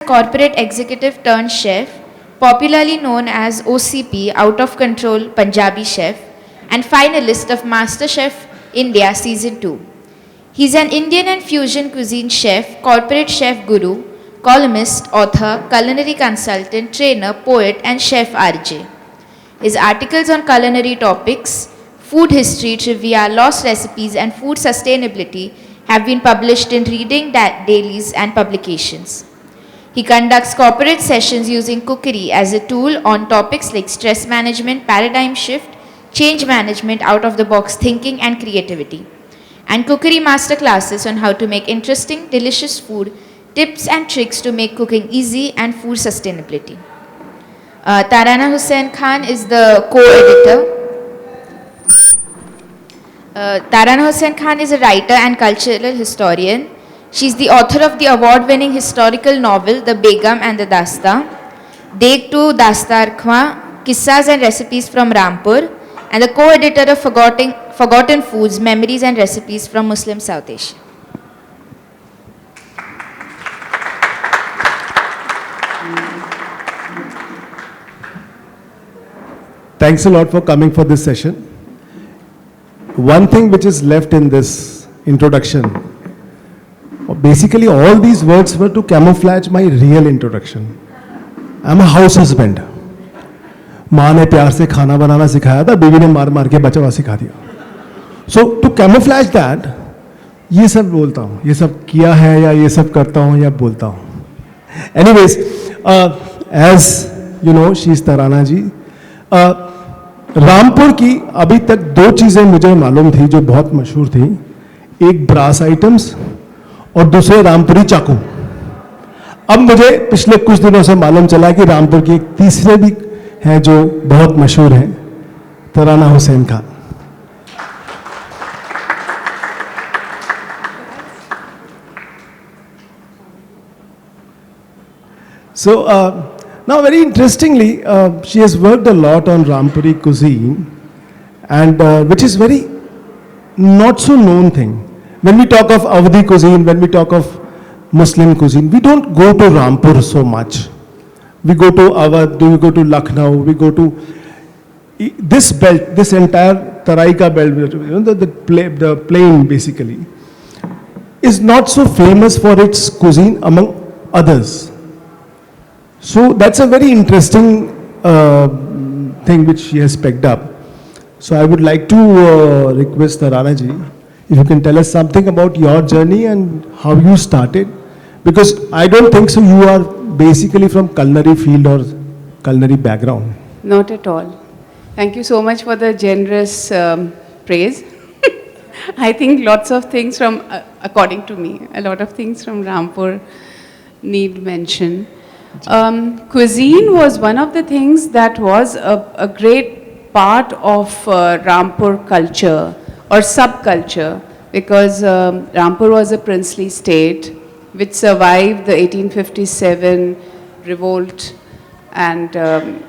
corporate executive turned chef, popularly known as OCP, Out of Control Punjabi Chef, and finalist of MasterChef India Season 2. He's an Indian and fusion cuisine chef, corporate chef guru, columnist, author, culinary consultant, trainer, poet, and chef RJ. His articles on culinary topics, food history, trivia, lost recipes, and food sustainability have been published in reading dailies and publications. He conducts corporate sessions using cookery as a tool on topics like stress management, paradigm shift, change management, out of the box thinking, and creativity, and cookery masterclasses on how to make interesting, delicious food, tips and tricks to make cooking easy, and food sustainability. Tarana Husain Khan is the co-editor. Tarana Husain Khan is a writer and cultural historian. She is the author of the award-winning historical novel The Begum and the Dasta, Deg to Dastar Khwa, Kissas and Recipes from Rampur, and the co-editor of Forgotten Foods, Memories and Recipes from Muslim South Asia. Thanks a lot for coming for this session. One thing which is left in this introduction, basically all these words were to camouflage my real introduction. I'm a house husband. माँ ने प्यार से खाना बनाना सिखाया था, बीवी ने मार मार के बचावा सिखा दिया. So to camouflage that, ये सब बोलता हूँ, ये सब किया है या ये सब करता हूँ या बोलता हूँ. Anyways, as you know, she is Tarana ji. Rampur की अभी तक दो चीज़ें मुझे मालूम थी जो बहुत मशहूर थी. एक ब्रास आइटम्स और दूसरे रामपुरी चाकू. अब मुझे पिछले कुछ दिनों से मालूम चला कि रामपुर की एक तीसरे भी हैं जो बहुत मशहूर हैं, तराना Hussain Khan. So now very interestingly, she has worked a lot on Rampuri cuisine, and which is very not so known thing. When we talk of Awadhi cuisine, when we talk of Muslim cuisine, we don't go to Rampur so much. We go to Awadh, we go to Lucknow, we go to this belt, this entire Taraika belt, you know, the plain basically, is not so famous for its cuisine among others. So that's a very interesting thing which she has picked up. So I would like to request Tarana ji, if you can tell us something about your journey and how you started, because I don't think so you are basically from culinary field or culinary background. Not at all. Thank you so much for the generous praise. I think lots of things from, according to me, a lot of things from Rampur need mention. Cuisine was one of the things that was a great part of Rampur culture or subculture, because Rampur was a princely state which survived the 1857 revolt, and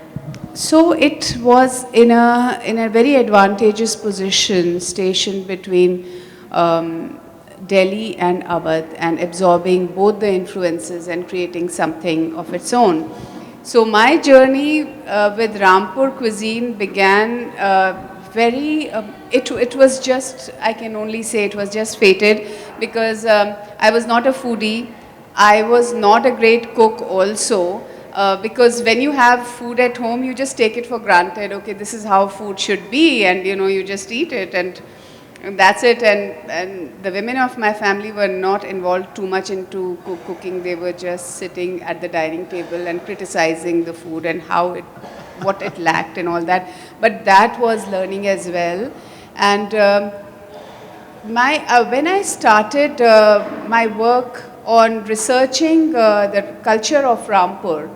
so it was in a very advantageous position, stationed between Delhi and Awadh, and absorbing both the influences and creating something of its own. So my journey with Rampur cuisine began it was just, I can only say it was just fated, because I was not a foodie. I was not a great cook also, because when you have food at home, you just take it for granted. Okay, this is how food should be, and you know, you just eat it, and that's it. And the women of my family were not involved too much into cooking. They were just sitting at the dining table and criticizing the food and what it lacked and all that. But that was learning as well. And when I started my work on researching the culture of Rampur,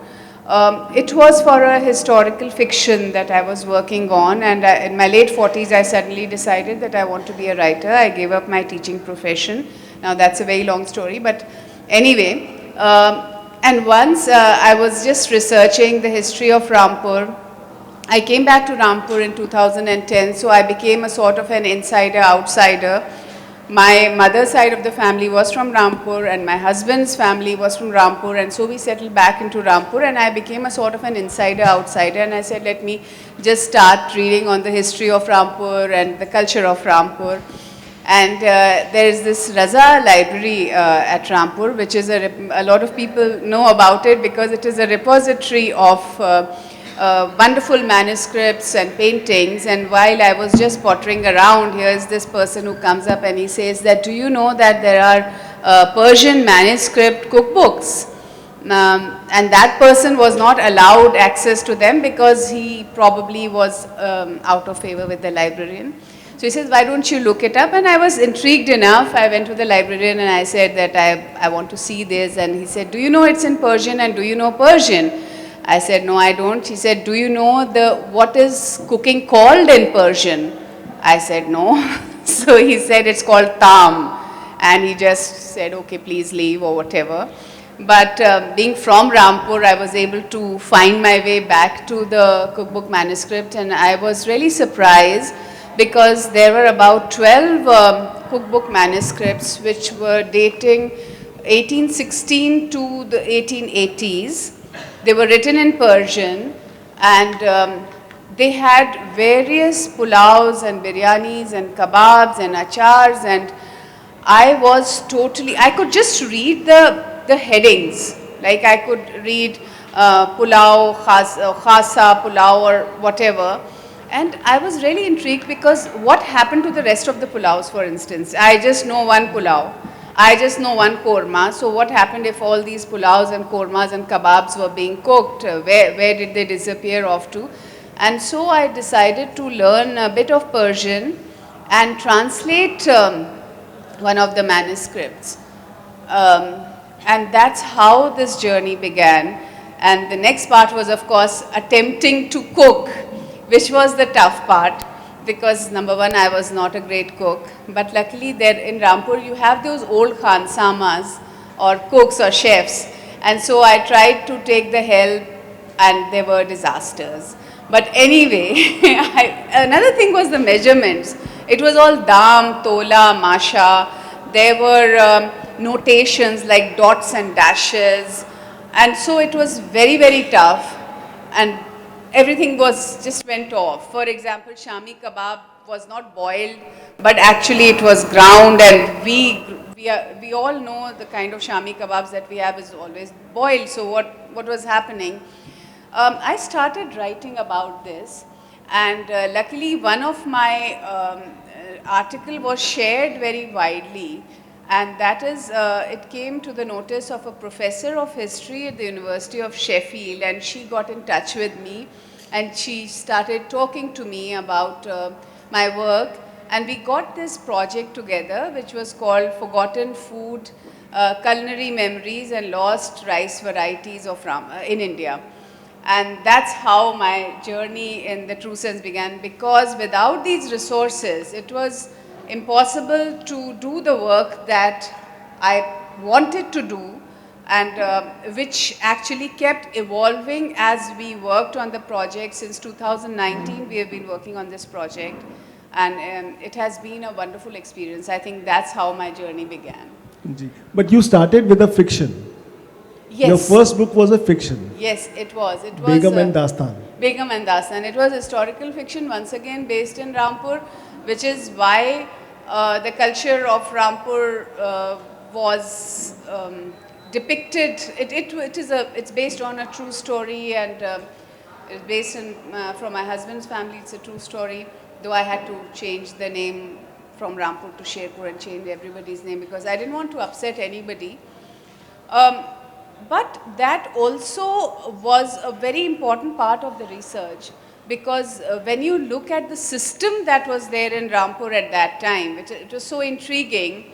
it was for a historical fiction that I was working on, and in my late 40s I suddenly decided that I want to be a writer. I gave up my teaching profession. Now that's a very long story, but anyway, and once I was just researching the history of Rampur. I came back to Rampur in 2010, so I became a sort of an insider, outsider My mother's side of the family was from Rampur and my husband's family was from Rampur, and so we settled back into Rampur, and I became a sort of an insider outsider, and I said let me just start reading on the history of Rampur and the culture of Rampur. And there is this Raza library at Rampur, which is a lot of people know about it because it is a repository of wonderful manuscripts and paintings. And while I was just pottering around, here is this person who comes up and he says that, do you know that there are Persian manuscript cookbooks? And that person was not allowed access to them because he probably was out of favor with the librarian. So he says, why don't you look it up? And I was intrigued enough. I went to the librarian and I said that I want to see this. And he said, do you know it's in Persian and do you know Persian? I said, no, I don't. He said, do you know what is cooking called in Persian? I said, no. So he said, it's called tam. And he just said, okay, please leave or whatever. But being from Rampur, I was able to find my way back to the cookbook manuscript, and I was really surprised because there were about 12 cookbook manuscripts which were dating 1816 to the 1880s. They were written in Persian, and they had various pulaus and biryanis and kebabs and achars, and I could just read the headings. Like I could read pulao, khasa, pulao or whatever. And I was really intrigued because what happened to the rest of the pulaus, for instance? I just know one pulao. I just know one korma. So what happened if all these pulaus and kormas and kebabs were being cooked? Where did they disappear off to? And so I decided to learn a bit of Persian and translate one of the manuscripts. And that's how this journey began. And the next part was, of course, attempting to cook, which was the tough part because number one, I was not a great cook. But luckily there in Rampur, you have those old khansamas or cooks or chefs. And so I tried to take the help and there were disasters. But anyway, another thing was the measurements. It was all dam, tola, masha. There were notations like dots and dashes. And so it was very, very tough. And everything just went off. For example, Shami kebab was not boiled, but actually it was ground, and we all know the kind of Shami kebabs that we have is always boiled. So what was happening? I started writing about this, and luckily one of my article was shared very widely, and that is, it came to the notice of a professor of history at the University of Sheffield, and she got in touch with me, and she started talking to me about my work, and we got this project together, which was called Forgotten Food, Culinary Memories and Lost Rice Varieties in India. And that's how my journey in the true sense began, because without these resources, it was impossible to do the work that I wanted to do, and which actually kept evolving as we worked on the project. Since 2019, we have been working on this project, and it has been a wonderful experience. I think that's how my journey began. But you started with a fiction. Yes. Your first book was a fiction. Yes, it was. It was Begum and Dastan. Begum and Dastan. It was historical fiction, once again based in Rampur, which is why the culture of Rampur was depicted. It's based on a true story, and it's based from my husband's family. It's a true story, though I had to change the name from Rampur to Sherpur and change everybody's name because I didn't want to upset anybody. But that also was a very important part of the research, because when you look at the system that was there in Rampur at that time, it was so intriguing.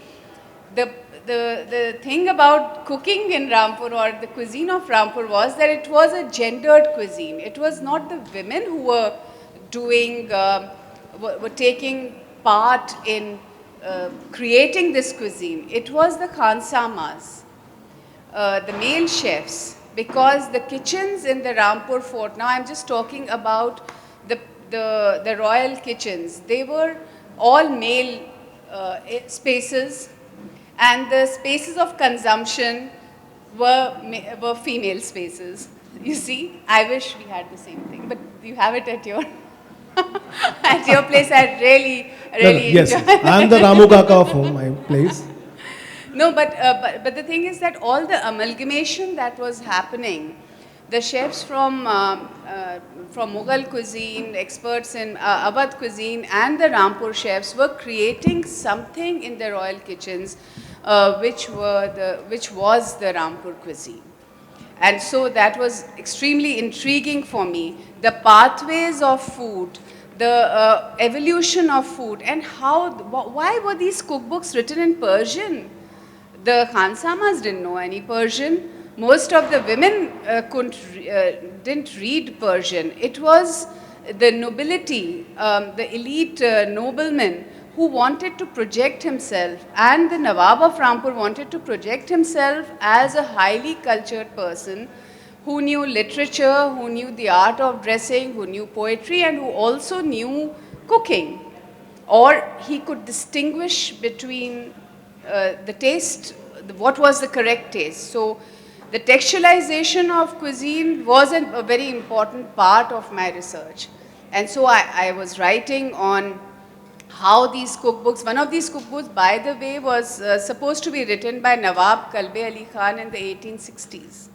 The thing about cooking in Rampur, or the cuisine of Rampur, was that it was a gendered cuisine. It was not the women who were were taking part in creating this cuisine. It was the khansamas, the male chefs, because the kitchens in the Rampur fort, now I'm just talking about the royal kitchens, they were all male spaces, and the spaces of consumption were female spaces. You see, I wish we had the same thing, but you have it at your at your place. I really Yes, enjoy. I am the Ramu Kaka of home, my place. No, but the thing is that all the amalgamation that was happening, the chefs from Mughal cuisine, experts in Awadh cuisine, and the Rampur chefs were creating something in the royal kitchens, which was the Rampur cuisine. And so that was extremely intriguing for me. The pathways of food, the evolution of food, and why were these cookbooks written in Persian? The Khansamas didn't know any Persian. Most of the women didn't read Persian. It was the nobility, the elite nobleman who wanted to project himself, and the Nawab of Rampur wanted to project himself as a highly cultured person who knew literature, who knew the art of dressing, who knew poetry, and who also knew cooking. Or he could distinguish between the taste, what was the correct taste. So the textualization of cuisine was a very important part of my research. And so I was writing on how these cookbooks, one of these cookbooks, by the way, was supposed to be written by Nawab Kalbe Ali Khan in the 1860s.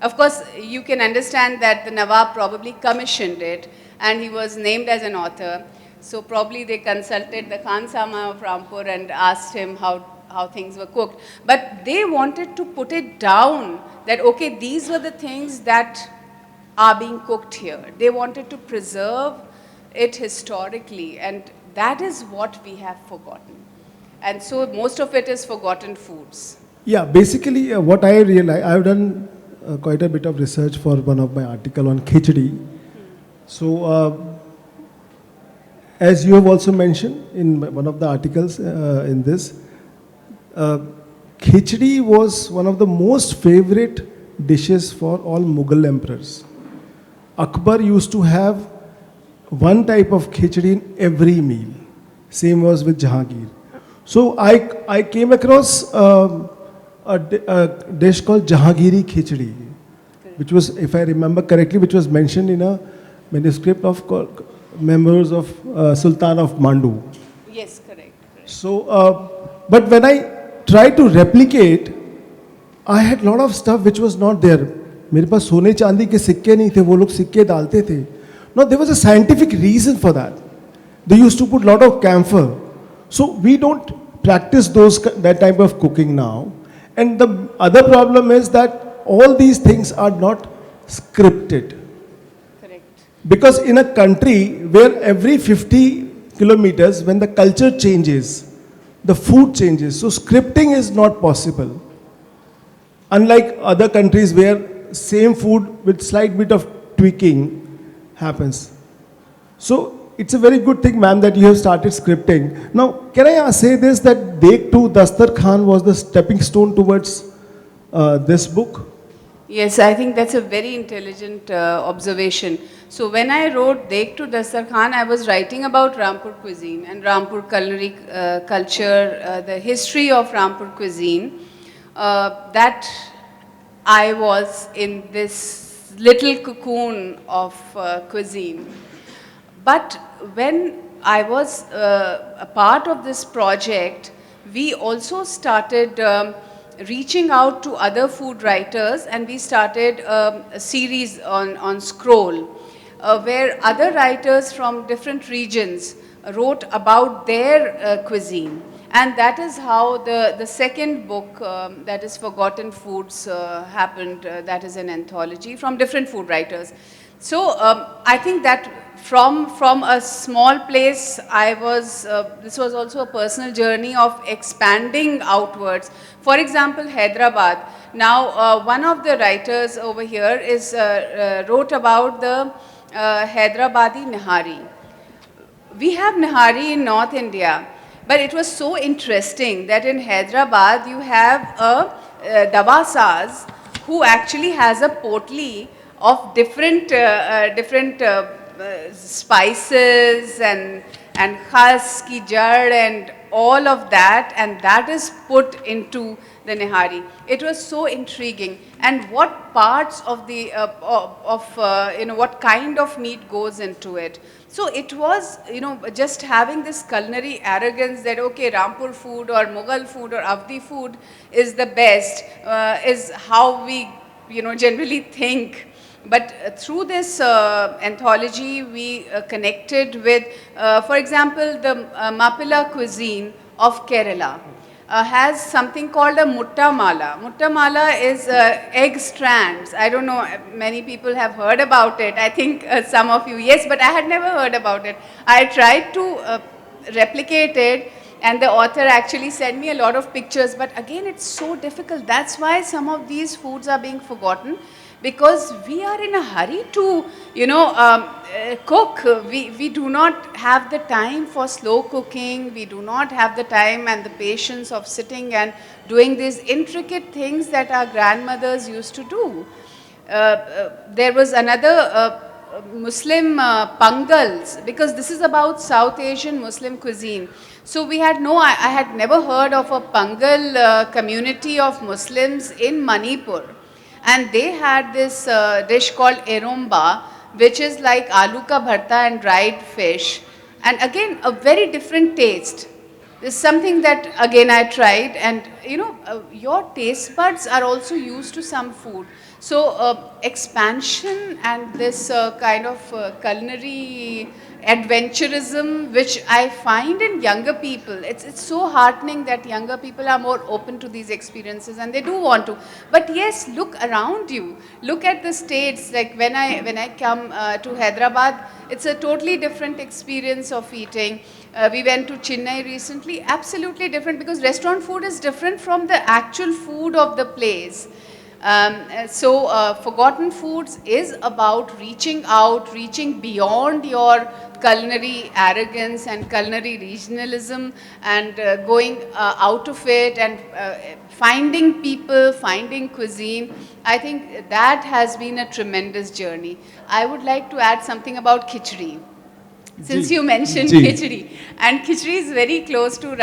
Of course, you can understand that the Nawab probably commissioned it, and he was named as an author. So probably they consulted the Khansama of Rampur and asked him how things were cooked. But they wanted to put it down that, okay, these were the things that are being cooked here. They wanted to preserve it historically, and that is what we have forgotten. And so most of it is forgotten foods. Yeah, basically what I realized, I've done quite a bit of research for one of my article on khichdi. So as you have also mentioned in one of the articles in this, khichdi was one of the most favorite dishes for all Mughal emperors. Akbar used to have one type of khichdi in every meal. Same was with Jahangir. So I came across a dish called Jahangiri khichdi, which was, if I remember correctly, which was mentioned in a manuscript of members of Sultan of Mandu. Yes, correct. So, but when I tried to replicate, I had lot of stuff which was not there. मेरे पास सोने चांदी के सिक्के नहीं थे, वो लोग सिक्के डालते थे. No, there was a scientific reason for that. They used to put lot of camphor. So we don't practice that type of cooking now. And the other problem is that all these things are not scripted. Correct. Because in a country where every 50 kilometers, when the culture changes, the food changes. So scripting is not possible. Unlike other countries where same food with slight bit of tweaking happens. So it's a very good thing, ma'am, that you have started scripting. Now, can I say this, that Dekh to Dastar Khan was the stepping stone towards this book? Yes, I think that's a very intelligent observation. So when I wrote Dekh to Dastar Khan, I was writing about Rampur cuisine and Rampur culinary culture, the history of Rampur cuisine, that I was in this little cocoon of cuisine. But when I was a part of this project, we also started reaching out to other food writers, and we started a series on Scroll, where other writers from different regions wrote about their cuisine. And that is how the second book, that is Forgotten Foods, happened. That is an anthology from different food writers. So I think that from a small place, this was also a personal journey of expanding outwards. For example, Hyderabad. Now, one of the writers over here wrote about the Hyderabadi Nihari. We have Nihari in North India, but it was so interesting that in Hyderabad you have a Davasaz who actually has a potli of different spices and khas ki jad and all of that, and that is put into the nihari. It was so intriguing. And what parts of the, what kind of meat goes into it. So it was, just having this culinary arrogance that, okay, Rampur food or Mughal food or Avdi food is the best, is how we, generally think. But through this anthology, we connected with, for example, the Mapila cuisine of Kerala. Has something called a mutta mala. Mutta mala is egg strands. I don't know, many people have heard about it. I think some of you, yes, but I had never heard about it. I tried to replicate it, and the author actually sent me a lot of pictures, but again, it's so difficult. That's why some of these foods are being forgotten, because we are in a hurry to, cook. We do not have the time for slow cooking. We do not have the time and the patience of sitting and doing these intricate things that our grandmothers used to do. There was another Muslim pangals, because this is about South Asian Muslim cuisine. So we had I had never heard of a pangal community of Muslims in Manipur. And they had this dish called eromba, which is like aloo ka bharta and dried fish. And again, a very different taste. This is something that again I tried, and your taste buds are also used to some food. So expansion and this kind of culinary adventurism, which I find in younger people, it's so heartening that younger people are more open to these experiences and they do want to. But yes, look around you, look at the states. Like when I come to Hyderabad, it's a totally different experience of eating. We went to Chennai recently, absolutely different, because restaurant food is different from the actual food of the place. Forgotten Foods is about reaching out, reaching beyond your culinary arrogance and culinary regionalism, and going out of it, and finding people, finding cuisine. I think that has been a tremendous journey. I would like to add something about khichdi. Since you mentioned khichdi, and khichdi is very close to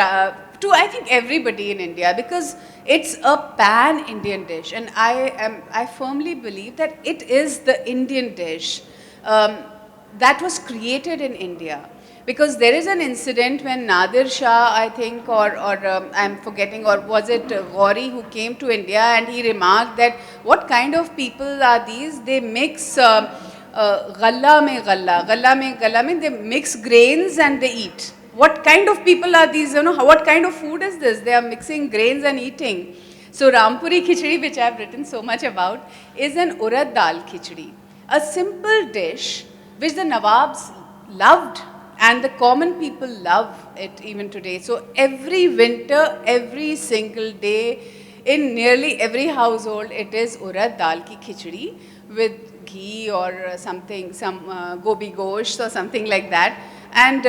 I think everybody in India, because it's a pan-Indian dish, and I firmly believe that it is the Indian dish that was created in India. Because there is an incident when Nadir Shah, I think, or I'm forgetting, or was it Gauri, who came to India, and he remarked that what kind of people are these? They mix galla mein galla mein they mix grains and they eat. What kind of people are these? What kind of food is this? They are mixing grains and eating. So Rampuri khichdi, which I have written so much about, is an urad dal khichdi. A simple dish which the Nawabs loved, and the common people love it even today. So every winter, every single day, in nearly every household, it is urad dal ki khichdi with ghee or something, some gobi gosht or something like that. And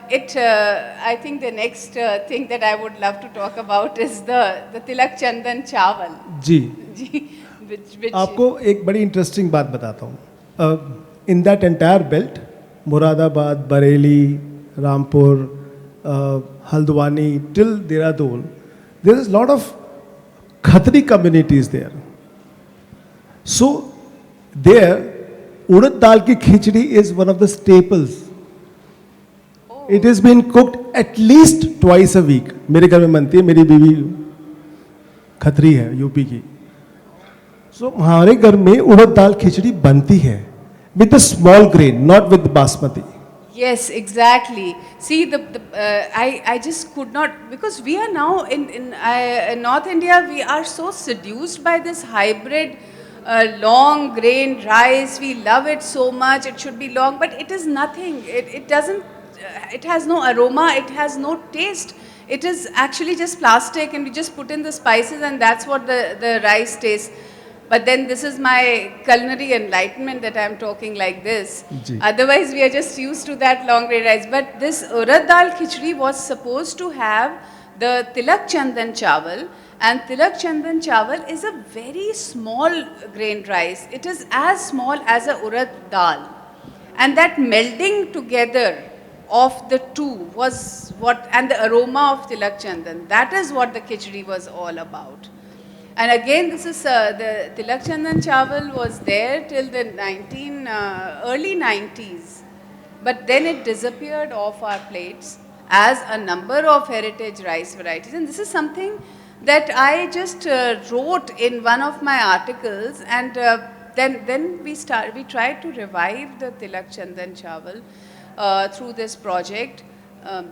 I think the next thing that I would love to talk about is the Tilak Chandan Chawal. Ji which आपको एक बड़ी interesting बात बताता हूँ. In that entire belt, Moradabad, Bareilly, Rampur, Haldwani till Dehradun, there is a lot of Khatri communities there. So there, urad dal ki khichdi is one of the staples. It has been cooked at least twice a week. मेरे घर में बनती है, मेरी बीवी खत्री है UP की. So हमारे घर में उड़द दाल खिचड़ी बनती है with the small grain, not with basmati. Yes, exactly. See, I just could not, because we are now in North India, we are so seduced by this hybrid long grain rice. We love it so much. It should be long, but it is nothing. It doesn't. It has no aroma, it has no taste. It is actually just plastic, and we just put in the spices, and that's what the rice tastes. But then this is my culinary enlightenment that I'm talking like this. Otherwise, we are just used to that long grain rice. But this urad dal khichdi was supposed to have the Tilak Chandan Chawal, and Tilak Chandan Chawal is a very small grain rice. It is as small as a urad dal. And that melding together of the two was what, and the aroma of tilak chandan, that is what the khichdi was all about. And again, this is the tilak chandan chawal was there till the early 90s, but then it disappeared off our plates as a number of heritage rice varieties. And this is something that I just wrote in one of my articles, and then we tried to revive the tilak chandan chawal through this project.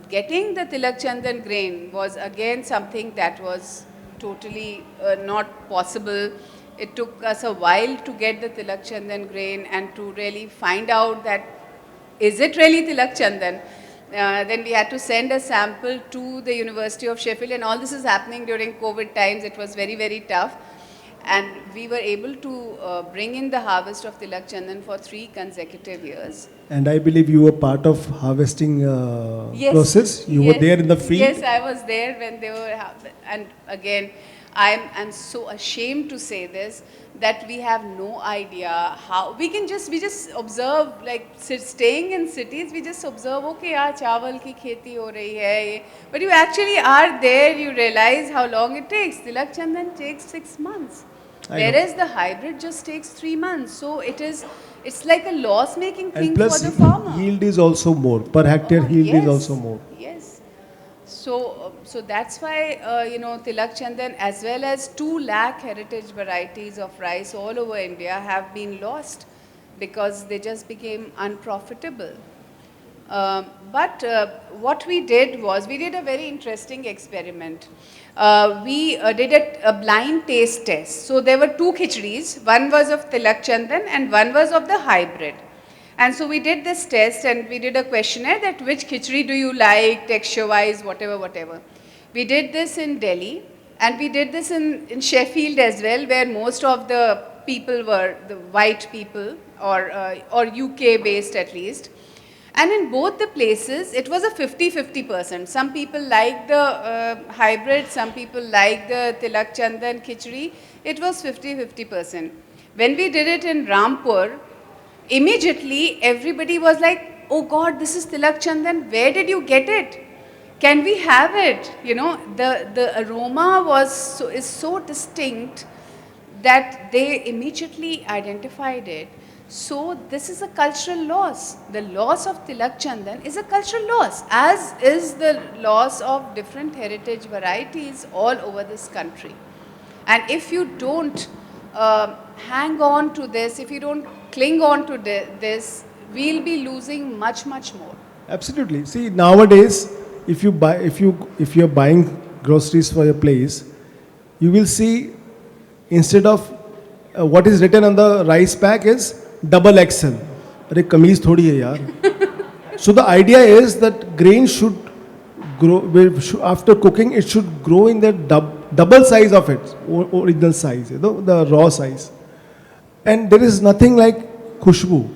Getting the tilak chandan grain was again something that was totally not possible. It took us a while to get the tilak chandan grain and to really find out that is it really tilak chandan. Then we had to send a sample to the University of Sheffield, and all this is happening during COVID times. It was very, very tough. And we were able to bring in the harvest of tilak chandan for 3 consecutive years. And I believe you were part of harvesting process. You were there in the field. Yes, I was there when they were, and again, I'm so ashamed to say this, that we have no idea how, we just observe, like staying in cities, we just observe, okay, chawal ki kheti ho rahi hai, but you actually are there, you realize how long it takes. Tilak chandan takes 6 months. Whereas the hybrid just takes 3 months. So it's like a loss-making thing and plus for the farmer. Yield is also more. Per hectare yield is also more. Yes. So that's why, Tilak Chandan as well as 2 lakh heritage varieties of rice all over India have been lost because they just became unprofitable. But what we did was, we did a very interesting experiment. We did a blind taste test. So there were 2 khichdis. One was of Tilak Chandan and one was of the hybrid. And so we did this test and we did a questionnaire that which khichdi do you like, texture-wise, whatever. We did this in Delhi and we did this in Sheffield as well, where most of the people were the white people or UK-based at least. And in both the places, it was a 50-50%. Some people liked the hybrid, some people liked the Tilak Chandan khichdi. It was 50-50%. When we did it in Rampur, immediately everybody was like, oh God, this is Tilak Chandan, where did you get it? Can we have it? The aroma is so distinct that they immediately identified it. So this is a cultural loss. The loss of Tilak Chandan is a cultural loss, as is the loss of different heritage varieties all over this country. And if you don't hang on to this, if you don't cling on to this, we'll be losing much more. Absolutely. See, nowadays, if you're buying groceries for your place, you will see instead of what is written on the rice pack is double XL. अरे कमीज थोड़ी है यार. So the idea is that grain should grow, after cooking it should grow in the double size of its original size, the raw size. And there is nothing like khushbu.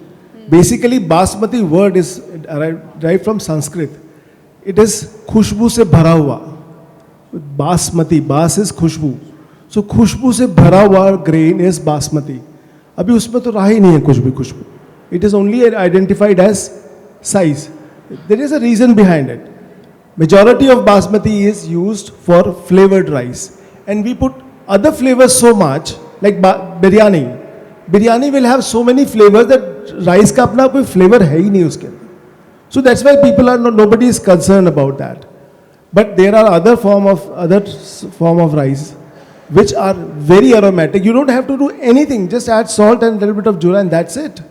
Basically basmati word is derived from Sanskrit. It is khushbu se bhara hua. Basmati, bas is khushbu. So khushbu se bhara hua grain is basmati. अभी उसमें तो रहा ही नहीं है कुछ भी खुशबू. It is only identified as size. There is a reason behind it. Majority of basmati is used for flavored rice, and we put other flavors so much like biryani. Biryani will have so many flavors that rice का अपना कोई flavor है ही नहीं उसके अंदर. So that's why nobody is concerned about that. But there are other form of rice which are very aromatic. You don't have to do anything, just add salt and a little bit of jura and that's it.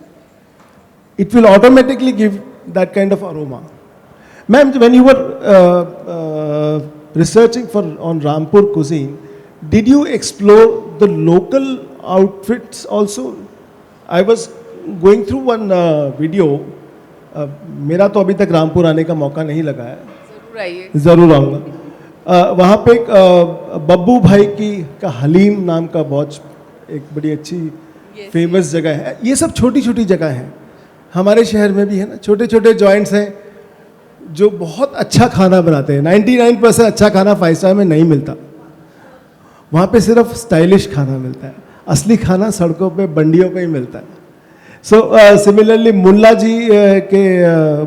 It will automatically give that kind of aroma. Ma'am, when you were researching on Rampur cuisine, did you explore the local outfits also? I was going through one video. मेरा तो अभी तक रामपुर आने का मौका नहीं लगा है. ज़रूर आऊँगा. वहाँ पे एक बब्बू भाई का हलीम नाम का बहुत एक बड़ी अच्छी फेमस जगह है. ये सब छोटी छोटी जगह हैं. हमारे शहर में भी है ना, छोटे छोटे जॉइंट्स हैं जो बहुत अच्छा खाना बनाते हैं. 99% अच्छा खाना 5 स्टार में नहीं मिलता. वहाँ पे सिर्फ स्टाइलिश खाना मिलता है. असली खाना सड़कों पे बंडियों पे ही मिलता है. सो सिमिलरली मुल्ला जी के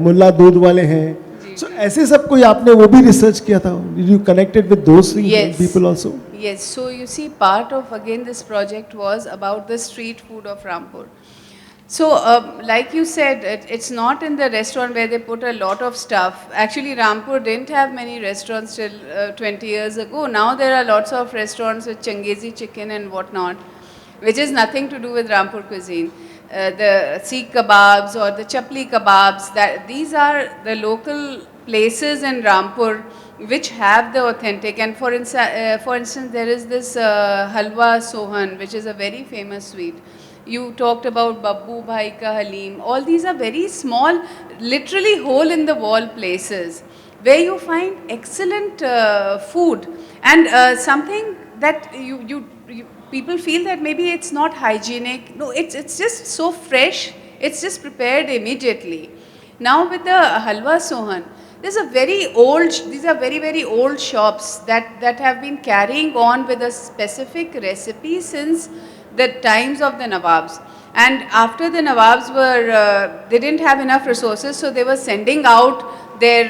मुल्ला दूध वाले हैं. सो ऐसे सब कोई आपने वो भी रिसर्च किया था? You connected with those people also? Yes, so you see, part of again this project was about the street food of Rampur. So, like you said, it's not in the restaurant where they put a lot of stuff. Actually, Rampur didn't have many restaurants till 20 years ago. Now there are lots of restaurants with Changezi chicken and whatnot, which is nothing to do with Rampur cuisine. The Sikh kebabs or the Chapli kebabs, these are the local places in Rampur which have the authentic. And for instance, there is this halwa sohan, which is a very famous sweet. You talked about Babbu Bhai Ka Halim. All these are very small, literally hole in the wall places where you find excellent food and something that people feel that maybe it's not hygienic. No, it's just so fresh. It's just prepared immediately. Now with the halwa sohan, these are very, very old shops that have been carrying on with a specific recipe since the times of the Nawabs. And after the Nawabs they didn't have enough resources, so they were sending out their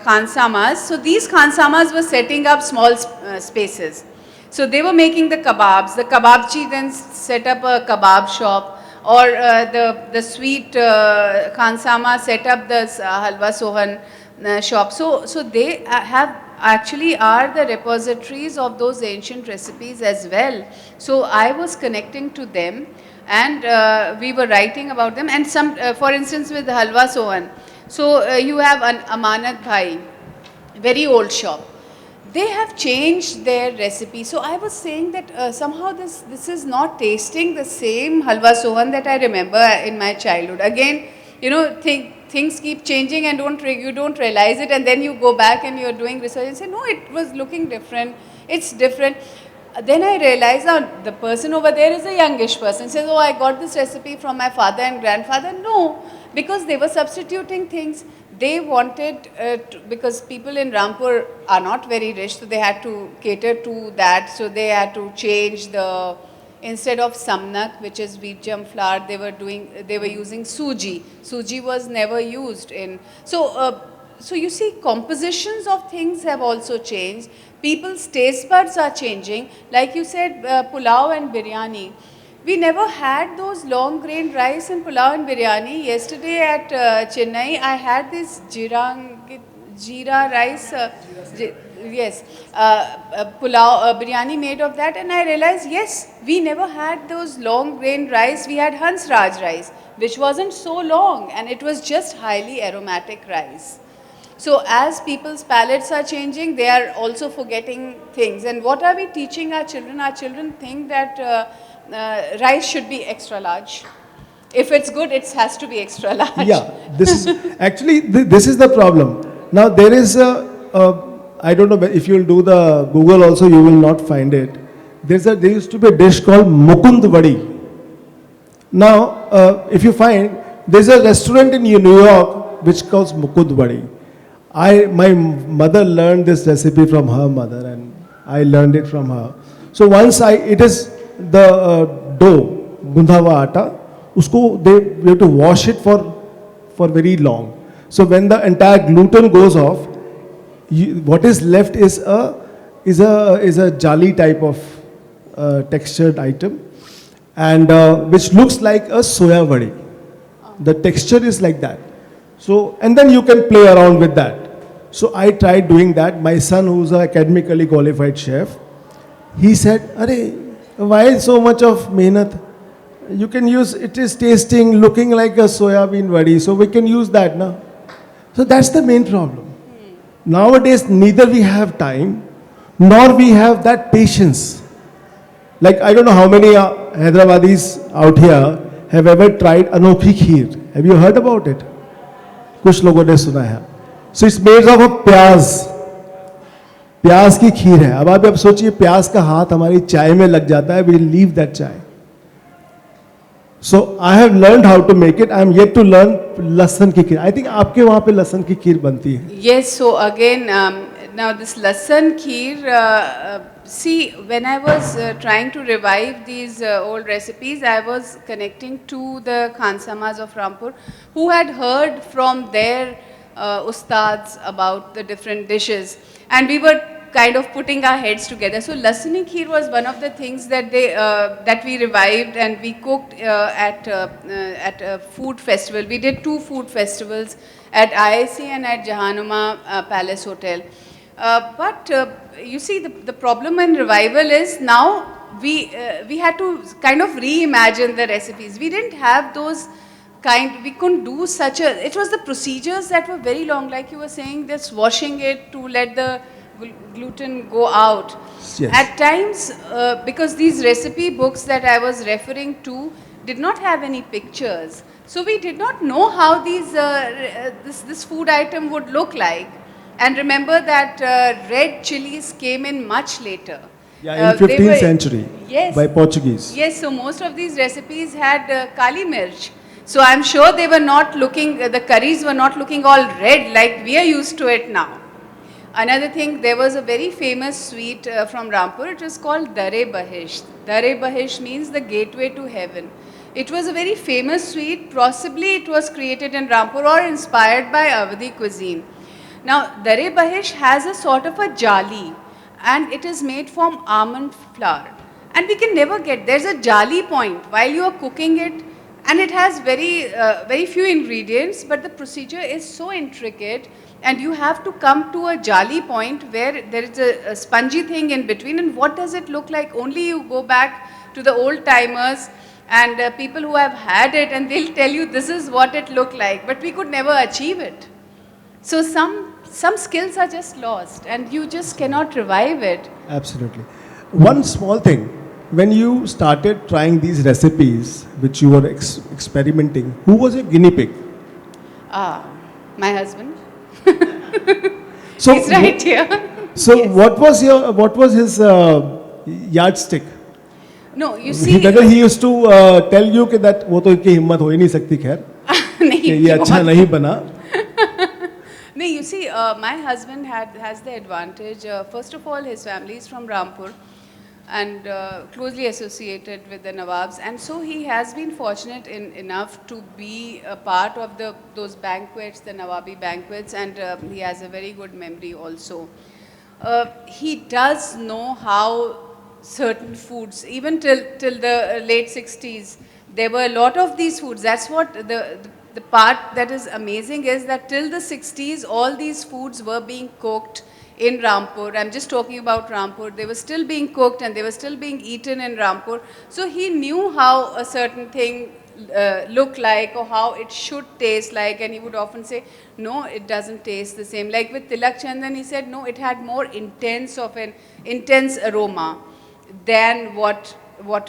khansamas. So these khansamas were setting up small spaces. So they were making the kebabs. The kebabchi then set up a kebab shop, or the sweet khansama set up the halwa sohan shop. So they have actually are the repositories of those ancient recipes as well. So I was connecting to them, and we were writing about them. And some, for instance, with halwa sohan, so you have an Amanat Bhai, very old shop. They have changed their recipe. So I was saying that somehow this is not tasting the same halwa sohan that I remember in my childhood. Again, you know, things keep changing and you don't realize it, and then you go back and you're doing research and say, no, it was looking different, it's different. Then I realized now the person over there is a youngish person, says, oh, I got this recipe from my father and grandfather. No, because they were substituting things. They wanted, because people in Rampur are not very rich, so they had to cater to that. So they had to change instead of samnak, which is wheat germ flour, they were using suji. Suji was never used in. So you see, compositions of things have also changed. People's taste buds are changing. Like you said, pulao and biryani. We never had those long grain rice in pulao and biryani. Yesterday at Chennai, I had this jeera rice. Yes, pulao, biryani made of that, and I realized, yes, we never had those long grain rice. We had Hans Raj rice, which wasn't so long, and it was just highly aromatic rice. So as people's palates are changing, they are also forgetting things. And what are we teaching our children? Our children think that rice should be extra large. If it's good, it has to be extra large. Yeah, this is actually this is the problem. Now there is I don't know if you'll do the Google also, you will not find it. There used to be a dish called Mukund Vadi. Now, if you find, there's a restaurant in New York which calls Mukund Vadi. My mother learned this recipe from her mother, and I learned it from her. So once it is the dough, gunda hua atta, we have to wash it for very long. So when the entire gluten goes off, what is left is a jali type of textured item, and which looks like a soya vadi. The texture is like that. So, and then you can play around with that. So I tried doing that. My son, who's an academically qualified chef, he said, "Arey, why so much of mehnat? You can use, it is tasting, looking like a soya bean vadi, so we can use that now." So that's the main problem. Nowadays, neither we have time, nor we have that patience. Like, I don't know how many Hyderabadis out here have ever tried Anokhi Kheer. Have you heard about it? कुछ लोगों ने सुना है. So it's made of a प्याज की खीर है. अब आप सोचिए, प्याज का हाथ हमारी चाय में लग जाता है, we leave that chai. So I have learned how to make it. I am yet to learn लहसुन की खीर. I think आपके वहाँ पे लहसुन की खीर बनती है. Yes, so again, Now this lasan kheer, see, when I was trying to revive these old recipes, I was connecting to the Khansamas of Rampur who had heard from their ustads about the different dishes, and we were kind of putting our heads together. So lasani kheer was one of the things that that we revived, and we cooked at a food festival. We did 2 food festivals at IIC and at Jahanuma Palace Hotel. But you see, the problem in revival is now we had to kind of reimagine the recipes. We didn't have those we couldn't do such a, it was the procedures that were very long, like you were saying, just washing it to let the gluten go out. Yes. At times, because these recipe books that I was referring to did not have any pictures, so we did not know how these this food item would look like. And remember that red chilies came in much later. Yeah, in 15th century. Yes. By Portuguese. Yes, so most of these recipes had kali mirch. So I'm sure they were not looking, the curries were not looking all red like we are used to it now. Another thing, there was a very famous sweet from Rampur. It was called Dare Bahish. Dare Bahish means the gateway to heaven. It was a very famous sweet. Possibly it was created in Rampur or inspired by Awadhi cuisine. Now, Dare Bahish has a sort of a jali, and it is made from almond flour. And we can never get, there's a jali point while you are cooking it, and it has very few ingredients, but the procedure is so intricate, and you have to come to a jali point where there is a spongy thing in between. And what does it look like? Only you go back to the old timers and people who have had it, and they'll tell you this is what it looked like, but we could never achieve it. So some skills are just lost, and you just cannot revive it. Absolutely. One small thing, when you started trying these recipes, which you were experimenting, who was your guinea pig? My husband. So He's right here. So Yes. what was his yardstick? No, you see. Whether he used to tell you that वो तो इनकी हिम्मत हो ही नहीं सकती खैर कि ये अच्छा नहीं बना. No, you see, my husband has the advantage. First of all, his family is from Rampur and closely associated with the Nawabs, and so he has been fortunate enough to be a part of those banquets, the Nawabi banquets, and he has a very good memory also. He does know how certain foods, even till the late 60s, there were a lot of these foods. That's what the part that is amazing is that till the 60s, all these foods were being cooked in Rampur. I'm just talking about Rampur. They were still being cooked and they were still being eaten in Rampur. So he knew how a certain thing looked like or how it should taste like, and he would often say, no, it doesn't taste the same. Like with Tilak Chandan, he said, no, it had more intense aroma than what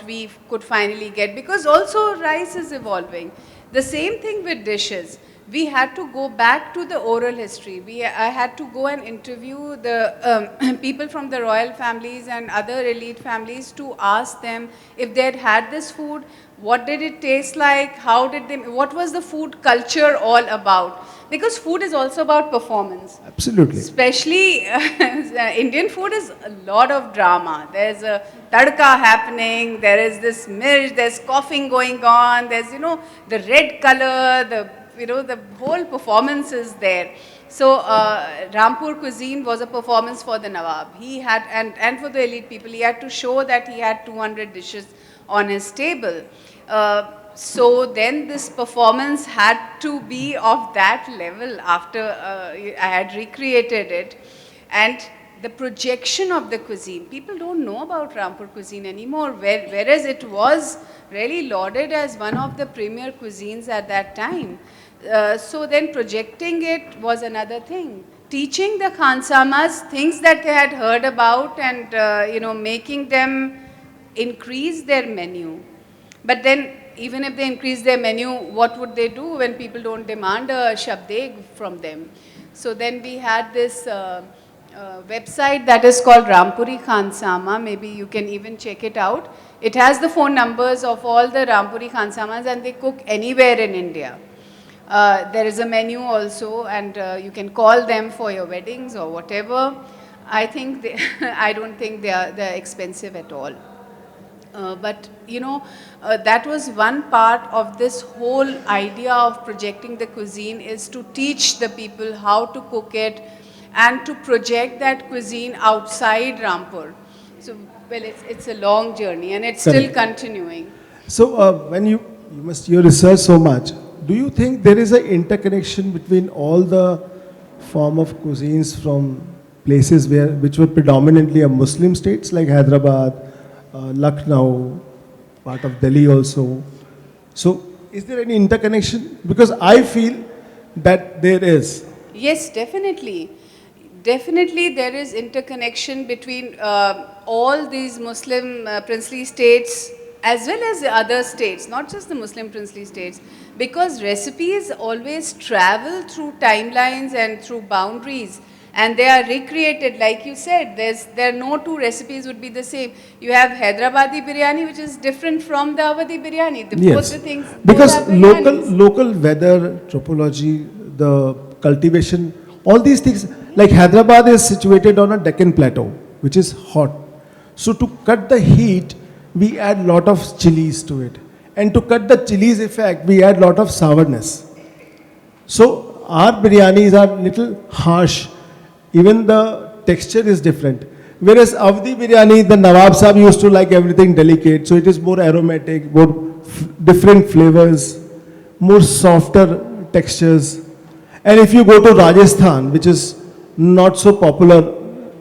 we could finally get, because also rice is evolving. The same thing with dishes. We had to go back to the oral history. I had to go and interview the people from the royal families and other elite families to ask them if they had this food, what did it taste like, what was the food culture all about? Because food is also about performance. Absolutely. Especially Indian food is a lot of drama. There's a tadka happening, there is this mirch, there's coughing going on, there's, the red color, the whole performance is there. So Rampur cuisine was a performance for the Nawab. He had, and for the elite people, he had to show that he had 200 dishes on his table. So then this performance had to be of that level after I had recreated it. And the projection of the cuisine, people don't know about Rampur cuisine anymore, whereas it was really lauded as one of the premier cuisines at that time. So then projecting it was another thing. Teaching the Khansamas things that they had heard about and making them increase their menu. But then even if they increase their menu, what would they do when people don't demand a shabdeg from them? So then we had this website that is called Rampuri Khansama. Maybe you can even check it out. It has the phone numbers of all the Rampuri Khansamas, and they cook anywhere in India. There is a menu also, and you can call them for your weddings or whatever. I think they, I don't think they're expensive at all. But you know, that was one part of this whole idea of projecting the cuisine, is to teach the people how to cook it and to project that cuisine outside Rampur. So, well, it's a long journey and it's still Correct. continuing. So when you research so much, do you think there is an interconnection between all the form of cuisines from places which were predominantly a Muslim states like Hyderabad, Lucknow, part of Delhi also? So is there any interconnection? Because I feel that there is. Yes, definitely. Definitely, there is interconnection between all these Muslim princely states as well as the other states, not just the Muslim princely states, because recipes always travel through timelines and through boundaries, and they are recreated. Like you said, there are no two recipes would be the same. You have Hyderabadi biryani, which is different from the Awadhi biryani. Both the things, both Because are biryanis. local weather, topology, the cultivation, all these things, like Hyderabad is situated on a Deccan plateau, which is hot. So to cut the heat, we add lot of chilies to it. And to cut the chilies effect, we add lot of sourness. So our biryanis are little harsh. Even the texture is different. Whereas Avdi biryani, the Nawab Sahib used to like everything delicate. So it is more aromatic, more different flavors, more softer textures. And if you go to Rajasthan, which is not so popular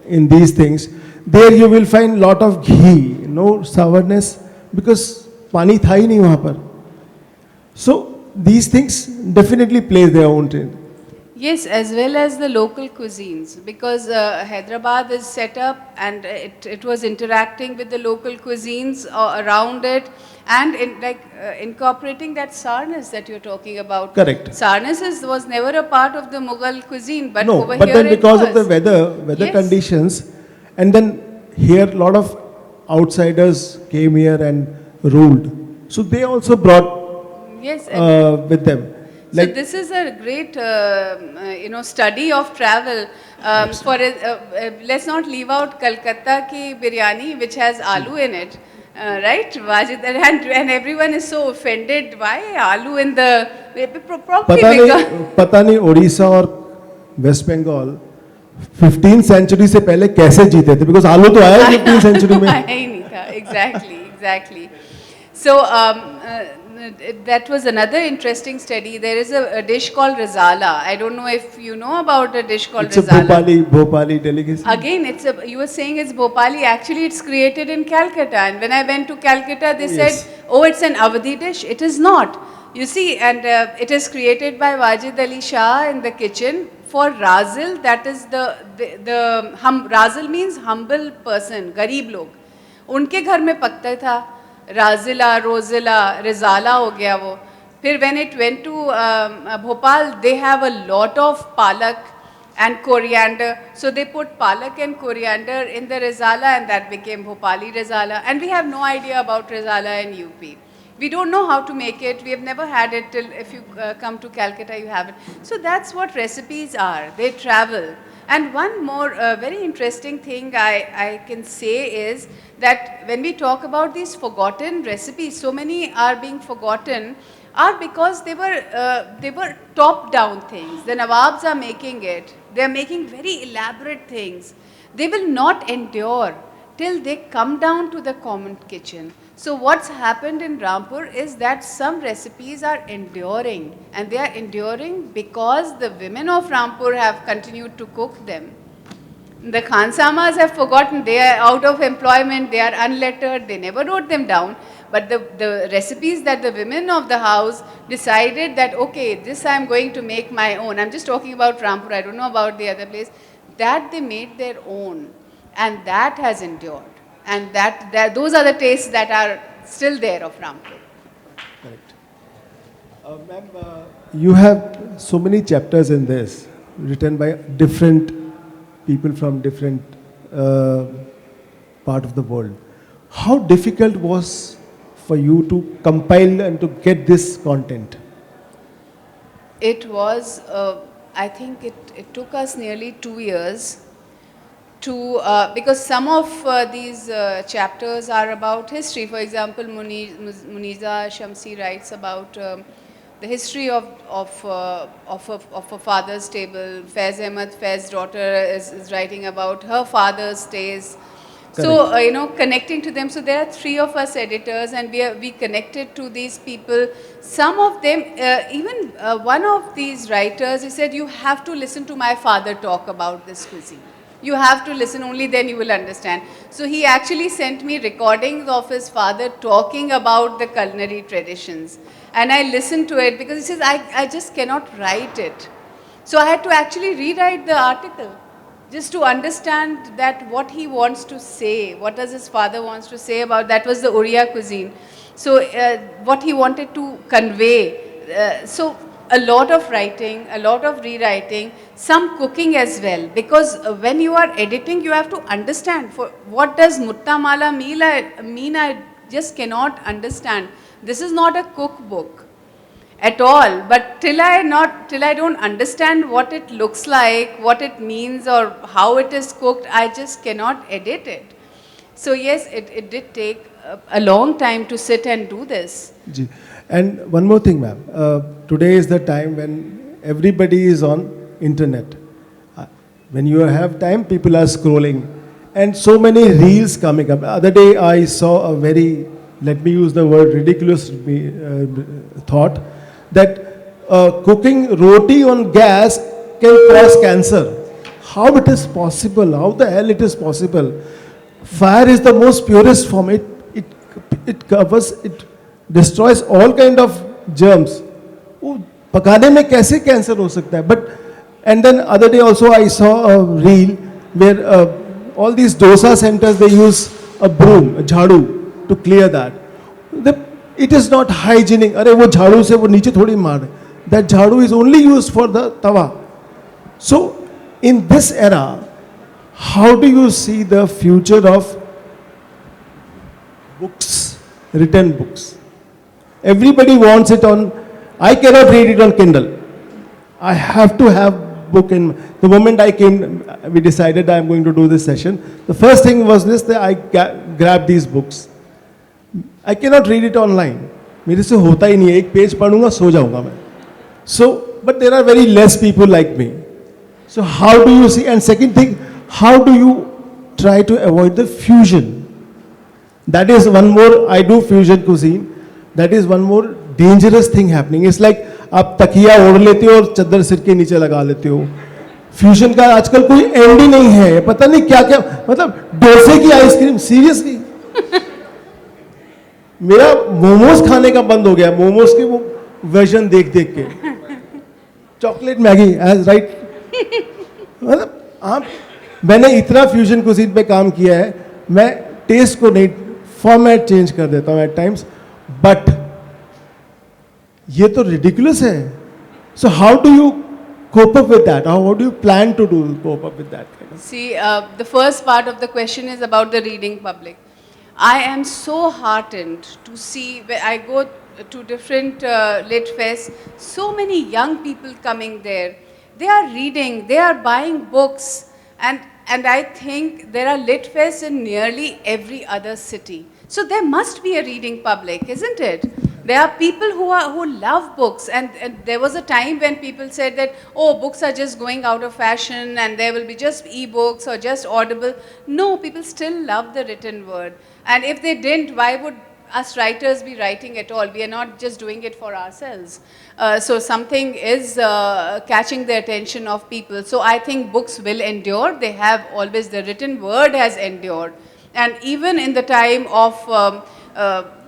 in these things, there you will find lot of ghee, no sourness, because pani tha hi nahi wahan par. So these things definitely play their own role. Yes, as well as the local cuisines, because Hyderabad is set up and it was interacting with the local cuisines around it, and incorporating that sourness that you're talking about. Correct. Sourness was never a part of the Mughal cuisine, but No, over but here then it because was. of the weather Yes. conditions, and then here a lot of outsiders came here and ruled. So they also brought Yes, and with them. so this is a great, study of travel. Let's not leave out Calcutta ki biryani, which has aloo in it, right? Wajid, and everyone is so offended. Why aloo in the probably because पता नहीं उड़ीसा और waste Bengal 15th century से पहले कैसे जीते थे, because आलू तो आया 15th सेंचुरी में. आया ही नहीं था. Exactly. So that was another interesting study. There is a dish called Rizala. I don't know if you know about a dish called It's a Rizala. Bhopali delicacy. Again, you were saying it's Bhopali. Actually, it's created in Calcutta. And when I went to Calcutta, they said, oh, it's an Awadhi dish. It is not. You see, and it is created by Wajid Ali Shah in the kitchen for Razil. That is Razil means humble person, गरीब लोग. उनके घर में पकता था. Razila, Rosila, Rizala हो गया वो. फिर when it went to Bhopal, they have a lot of palak and coriander. So they put palak and coriander in the Rizala, and that became Bhopali Rizala. And we have no idea about Rizala in UP. We don't know how to make it. We have never had it till if you come to Calcutta, you have it. So that's what recipes are. They travel. And one more very interesting thing I can say is that when we talk about these forgotten recipes, so many are being forgotten, are because they were top-down things. The Nawabs are making it. They are making very elaborate things. They will not endure till they come down to the common kitchen. So what's happened in Rampur is that some recipes are enduring, and they are enduring because the women of Rampur have continued to cook them. The Khansamas have forgotten, they are out of employment, they are unlettered, they never wrote them down. But the recipes that the women of the house decided that, okay, this I'm going to make my own. I'm just talking about Rampur, I don't know about the other place. That they made their own, and that has endured. And those are the tastes that are still there of Rampur. Correct. Ma'am, you have so many chapters in this, written by different people from different part of the world. How difficult was for you to compile and to get this content? It was, I think it took us nearly 2 years to, because some of these chapters are about history. For example, Muniza Shamsi writes about the history of a father's table. Faiz Ahmed, Faiz's daughter, is writing about her father's days. So, you know, connecting to them. So there are three of us editors, and we connected to these people. Some of them, even one of these writers, he said, you have to listen to my father talk about this cuisine. You have to listen, only then you will understand. So he actually sent me recordings of his father talking about the culinary traditions. And I listened to it because he says, I just cannot write it. So I had to actually rewrite the article, just to understand that what he wants to say, what does his father wants to say about, that was the Oriya cuisine. So what he wanted to convey. So a lot of writing, a lot of rewriting, some cooking as well. Because when you are editing, you have to understand for what does Muttamala mean. I just cannot understand. This is not a cookbook at all, but till I don't understand what it looks like, what it means, or how it is cooked, I just cannot edit it. So yes, it did take a long time to sit and do this. Ji. And one more thing, ma'am. Today is the time when everybody is on internet. When you have time, people are scrolling, and so many reels coming up. The other day, I saw a very, let me use the word ridiculous thought, that cooking roti on gas can cause cancer. How it is possible? How the hell it is possible? Fire is the most purest form. It covers, it destroys all kind of germs. वो पकाने में कैसे cancer हो सकता है? But and then other day also I saw a reel where all these dosa centers, they use a broom, a jhadu, to clear that. It is not hygienic. अरे वो झाड़ू से वो नीचे थोड़ी मार रहे. That jhadu is only used for the tawa. So in this era, how do you see the future of books, written books? Everybody wants it on. I cannot read it on Kindle. I have to have book in. The moment I came, we decided I am going to do this session. The first thing was this, that I grabbed these books. I cannot read it online. मेरे से होता ही नहीं है. एक page पढ़ूंगा सो जाऊंगा मैं. So, but there are very less people like me. So how do you see? And second thing, how do you try to avoid the fusion? That is one more. I do fusion cuisine. That is one more dangerous thing happening. It's like आप तकिया ओढ़ लेते हो और चद्दर सिर के नीचे लगा लेते हो. फ्यूजन का आजकल कोई एंड ही नहीं है. पता नहीं क्या क्या, मतलब डोसे की आइसक्रीम, सीरियसली मेरा मोमोज खाने का बंद हो गया. मोमोज के वो वर्जन देख देख के. Chocolate Maggi as right. मतलब आप, मैंने इतना फ्यूजन कुजीन पे काम किया है, मैं टेस्ट को नहीं, फॉर्मेट चेंज कर देता हूँ एट टाइम्स. बट ये तो ridiculous है. So how do you cope up with that? How do you plan to cope up with that kind of? See, the first part of the question is about the reading public. I am so heartened to see, where I go to different lit fests, so many young people coming there. They are reading, they are buying books, and I think there are lit fests in nearly every other city. So there must be a reading public, isn't it? There are people who love books, and there was a time when people said that, oh, books are just going out of fashion and there will be just e-books or just Audible. No, people still love the written word. And if they didn't, why would us writers be writing at all? We are not just doing it for ourselves. So something is catching the attention of people. So I think books will endure. They have always, the written word has endured. And even in the time of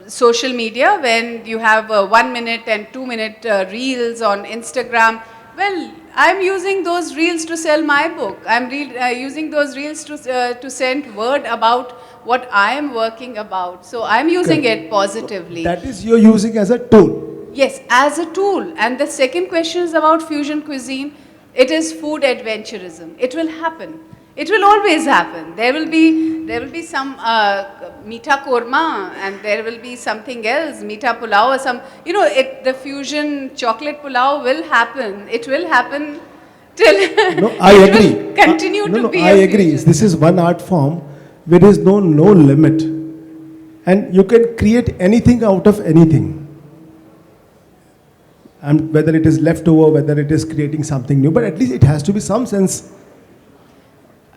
social media, when you have 1 minute and 2 minute reels on Instagram, well, I'm using those reels to sell my book. I'm using those reels to send word about what I am working about. So I'm using it positively. That is, you're using as a tool. Yes, as a tool. And the second question is about fusion cuisine. It is food adventurism. It will happen. It will always happen. There will be some meetha korma, and there will be something else, meetha pulao or some, the fusion chocolate pulao will happen. It will happen still No, I it agree. will continue No, to no, be I a agree. fusion. This is one art form where there is no limit, and you can create anything out of anything. And whether it is leftover, whether it is creating something new, but at least it has to be some sense.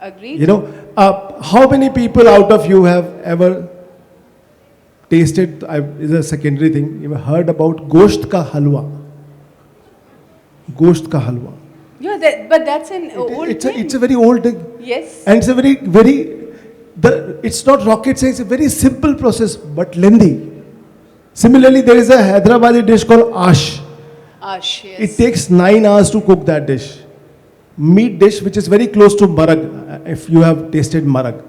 Agreed. You know, how many people out of you have ever tasted? Is a secondary thing. You have heard about gosht ka halwa? Gosht ka halwa. Yeah, but that's an old thing. It's a very old thing. Yes. And it's a it's not rocket science, it's a very simple process, but lengthy. Similarly, there is a Hyderabadi dish called ash. Ash, yes. It takes 9 hours to cook that dish. Meat dish, which is very close to marag, if you have tasted marag.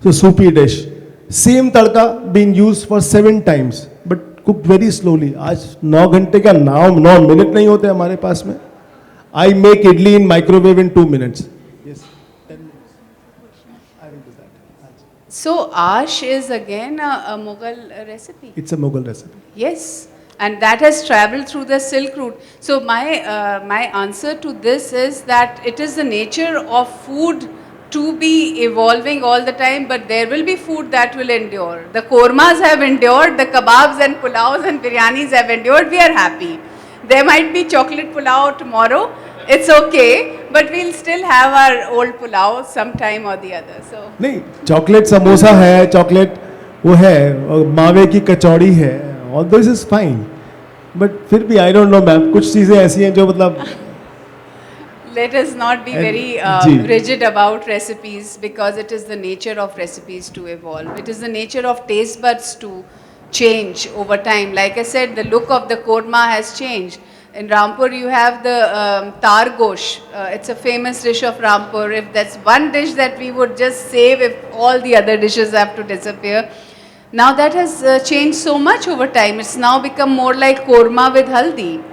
So soupy dish. Same tadka being used for 7 times, but cooked very slowly. आज 9 घंटे का 9 minute नहीं होते हमारे पास में. I make idli in microwave in 2 minutes. Yes, 10 minutes. I will do that. So ash is again a Mughal recipe. It's a Mughal recipe. Yes, and that has traveled through the Silk Route. So my answer to this is that it is the nature of food to be evolving all the time, but there will be food that will endure. The kormas have endured, the kebabs and pulaus and biryanis have endured. We are happy. There might be chocolate pulao tomorrow. It's okay, but we'll still have our old pulao sometime or the other. So नहीं, chocolate samosa है, chocolate वो है, और मावे की कचौड़ी है. All this is fine, but फिर भी I don't know मैम, कुछ चीजें ऐसी हैं जो मतलब let us not be And- very ji. rigid about recipes, because it is the nature of recipes to evolve. It is the nature of taste buds to change over time. Like I said, the look of the korma has changed. In Rampur, you have the tar gosh. It's a famous dish of Rampur. If that's one dish that we would just save if all the other dishes have to disappear. Now that has changed so much over time. It's now become more like korma with haldi.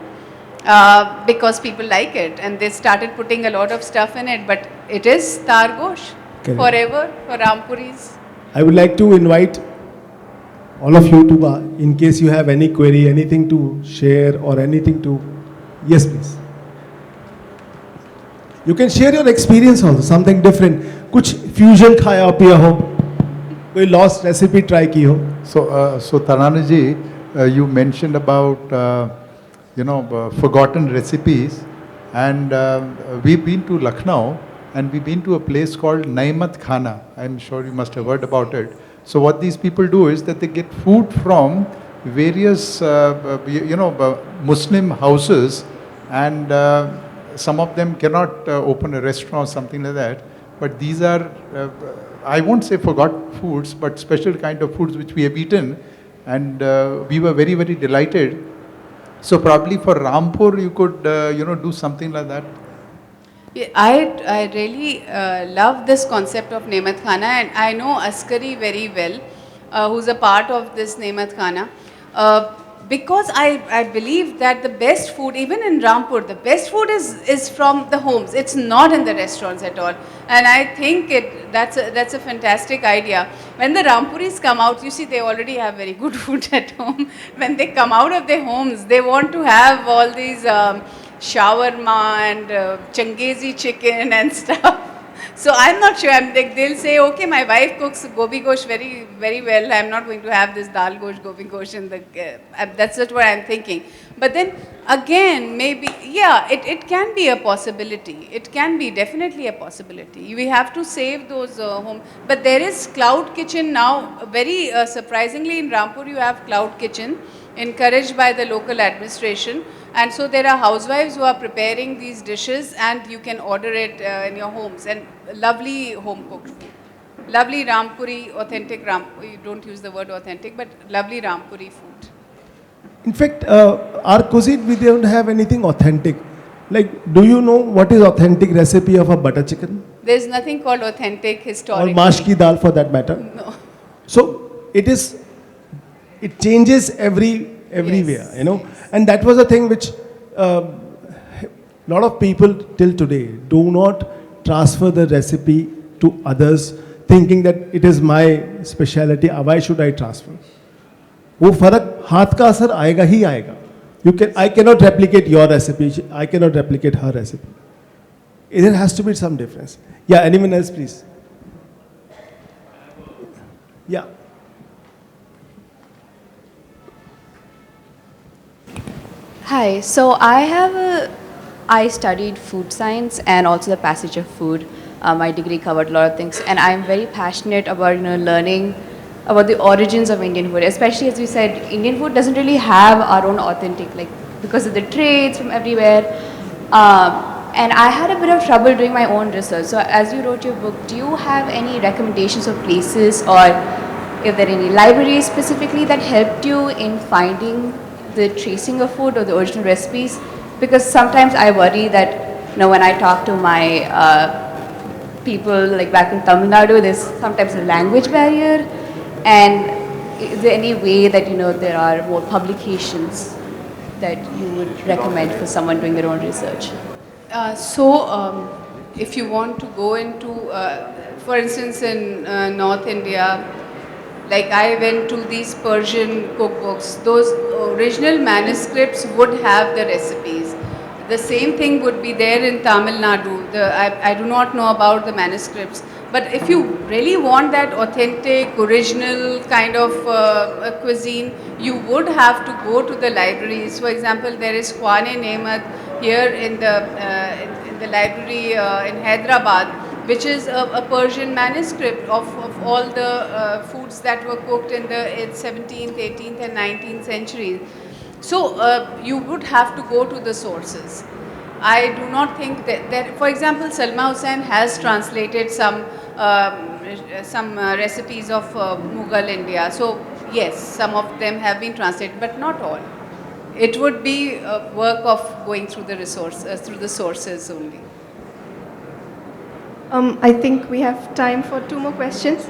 Because people like it and they started putting a lot of stuff in it, but it is tar gosh Correct. forever for Rampuris. I would like to invite all of you to, in case you have any query, anything to share or anything to, yes please. You can share your experience also, something different. कुछ fusion खाया पिया हो, कोई lost recipe try की हो. So Tarana ji, you mentioned about forgotten recipes, and we've been to Lucknow, and we've been to a place called Naimat Khana. I'm sure you must have heard about it. So what these people do is that they get food from various Muslim houses, and some of them cannot open a restaurant or something like that. But these are, I won't say forgotten foods, but special kind of foods which we have eaten, and we were very, very delighted. So probably for Rampur, you could, do something like that. Yeah, I really love this concept of Nemat Khana, and I know Askari very well, who's a part of this Nemat Khana. Because I believe that the best food, even in Rampur, the best food is from the homes. It's not in the restaurants at all. And I think that's a fantastic idea. When the Rampuris come out, you see they already have very good food at home. When they come out of their homes, they want to have all these shawarma and changezi chicken and stuff. So I'm not sure. They'll say, okay, my wife cooks gobi gosh very, very well. I'm not going to have this dal gosh, gobi gosh in the. That's just what I'm thinking. But then again, maybe, yeah, it can be a possibility. It can be definitely a possibility. We have to save those home. But there is cloud kitchen now. Very surprisingly, in Rampur, you have cloud kitchen, encouraged by the local administration. And so there are housewives who are preparing these dishes, and you can order it in your homes. And lovely home cooked food. Lovely Rampuri, authentic Rampuri. You don't use the word authentic, but lovely Rampuri food. In fact, our cuisine, we don't have anything authentic. Like, do you know what is authentic recipe of a butter chicken? There's nothing called authentic Or historically. mash ki dal for that matter? No. So, it changes everywhere, Yes, you know. yes. And that was a thing which a lot of people till today do not transfer the recipe to others, thinking that it is my specialty. Why should I transfer? वो फर्क हाथ का असर आएगा ही आएगा. I cannot replicate your recipe. I cannot replicate her recipe. There has to be some difference. Yeah, anyone else, please? Yeah. Hi, so I studied food science and also the passage of food. My degree covered a lot of things, and I'm very passionate about learning about the origins of Indian food. Especially as you said, Indian food doesn't really have our own authentic, like because of the trades from everywhere. And I had a bit of trouble doing my own research. So as you wrote your book, do you have any recommendations of places, or if there are any libraries specifically that helped you in finding the tracing of food or the original recipes? Because sometimes I worry that when I talk to my people like back in Tamil Nadu, there's sometimes a language barrier. And is there any way that there are more publications that you would recommend for someone doing their own research? If you want to go into, for instance, in North India, like I went to these Persian cookbooks, those original manuscripts would have the recipes. The same thing would be there in Tamil Nadu. I do not know about the manuscripts, but if you really want that authentic, original kind of cuisine, you would have to go to the libraries. For example, there is Khwane Nemat here in the library in Hyderabad, which is a Persian manuscript of all the foods that were cooked in the 17th, 18th and 19th centuries. So you would have to go to the sources. I do not think that for example, Salma Hussain has translated some recipes of Mughal India. So yes, some of them have been translated, but not all. It would be a work of going through the through the sources only. I think we have time for 2 more questions.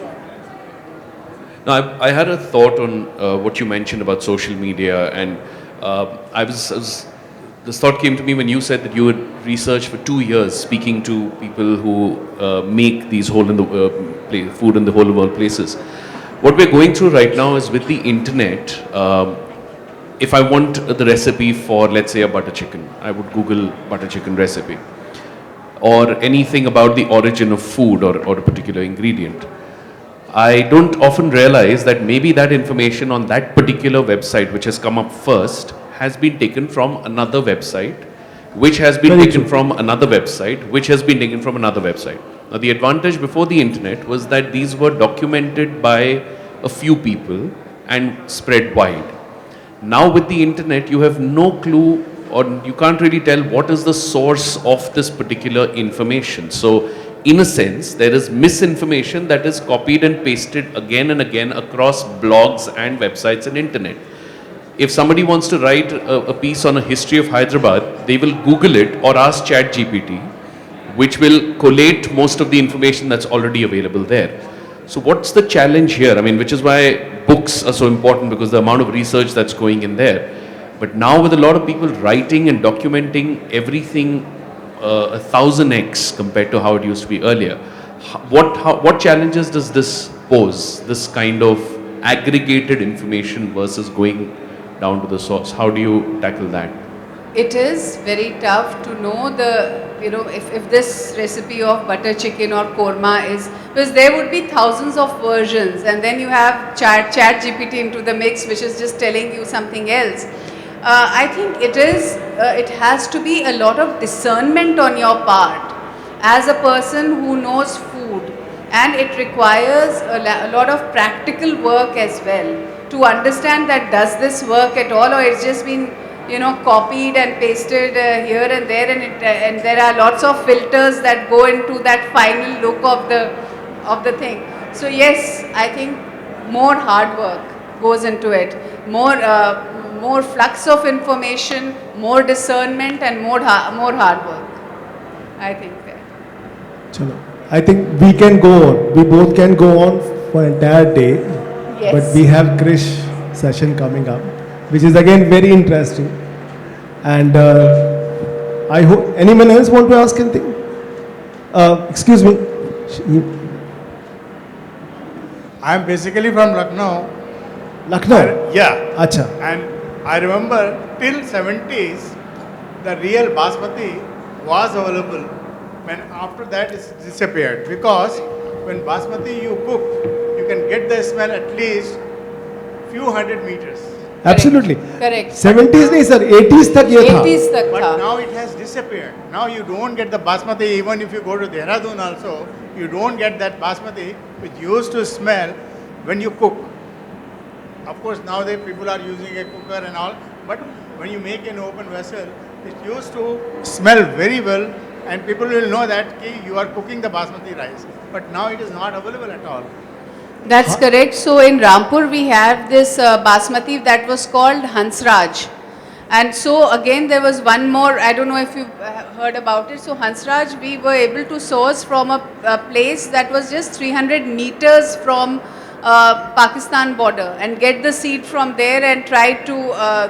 Now, I had a thought on what you mentioned about social media, and this thought came to me when you said that you had researched for 2 years, speaking to people who make these food in the whole world places. What we're going through right now is with the internet. If I want the recipe for, let's say, a butter chicken, I would Google butter chicken recipe, or anything about the origin of food or a particular ingredient. I don't often realize that maybe that information on that particular website which has come up first has been taken from another website, which has been taken from another website, which has been taken from another website. Now, the advantage before the internet was that these were documented by a few people and spread wide. Now with the internet, you have no clue, or you can't really tell what is the source of this particular information. So in a sense, there is misinformation that is copied and pasted again and again across blogs and websites and internet. If somebody wants to write a piece on a history of Hyderabad, they will Google it or ask ChatGPT, which will collate most of the information that's already available there. So what's the challenge here? I mean, which is why books are so important, because the amount of research that's going in there. But now with a lot of people writing and documenting everything 1000x compared to how it used to be earlier, what challenges does this pose, this kind of aggregated information versus going down to the source? How do you tackle that? It is very tough to know if this recipe of butter chicken or korma is, because there would be thousands of versions, and then you have chat GPT into the mix, which is just telling you something else. I think it has to be a lot of discernment on your part as a person who knows food, and it requires a lot of practical work as well to understand that does this work at all, or it's just been copied and pasted here and there, and there are lots of filters that go into that final look of the thing. So yes, I think more hard work goes into it, more flux of information, more discernment, and more hard work, I think. Chalo. I think we can go on. We both can go on for an entire day. Yes. But we have Krish session coming up, which is again very interesting. And I hope anyone else want to ask anything? Excuse me. I am basically from Lucknow. Lucknow? Yeah. Acha. And I remember till 70s, the real basmati was available when after that it's disappeared. Because when basmati you cook, you can get the smell at least few hundred meters. Absolutely. Correct. 70s नहीं sir, 80s तक ये था. 80s तक But था. now it has disappeared. Now you don't get the basmati, even if you go to Dehradun also, you don't get that basmati which used to smell when you cook. Of course, nowadays people are using a cooker and all, but when you make an open vessel, it used to smell very well, and people will know that ki, you are cooking the basmati rice. But now it is not available at all. That's correct. So in Rampur we have this basmati that was called Hansraj. And so again there was one more, I don't know if you've heard about it. So Hansraj we were able to source from a place that was just 300 meters from Pakistan border and get the seed from there and try to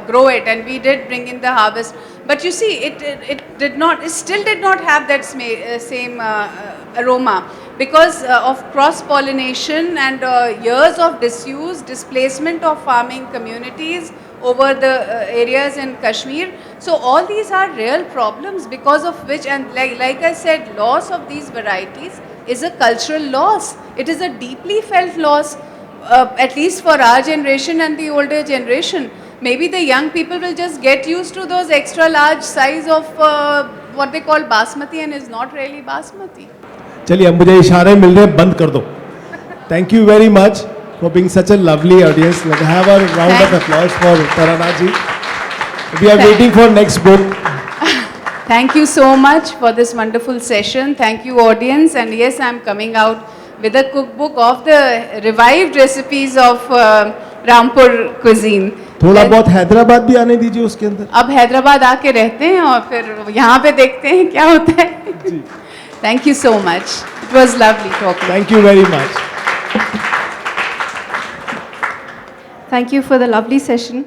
grow it, and we did bring in the harvest. But you see, it still did not have that same aroma because of cross-pollination and years of disuse, displacement of farming communities over the areas in Kashmir. So all these are real problems because of which, and like I said, loss of these varieties is a cultural loss. It is a deeply felt loss, at least for our generation and the older generation. Maybe the young people will just get used to those extra large size of what they call basmati, and is not really basmati. चलिए अब मुझे इशारे मिल रहे हैं, बंद कर दो. Thank you very much for being such a lovely audience. Let's have a round of applause for Tarana ji. We are waiting for next book. Thank you so much for this wonderful session. Thank you, audience. And yes, I'm coming out with a cookbook of the revived recipes of Rampur cuisine. थोड़ा बहुत हैदराबाद भी आने दीजिए उसके अंदर. अब हैदराबाद आके रहते हैं और फिर यहाँ पे देखते हैं क्या होता है. Thank you so much. It was lovely talking. Thank you very much. Thank you for the lovely session.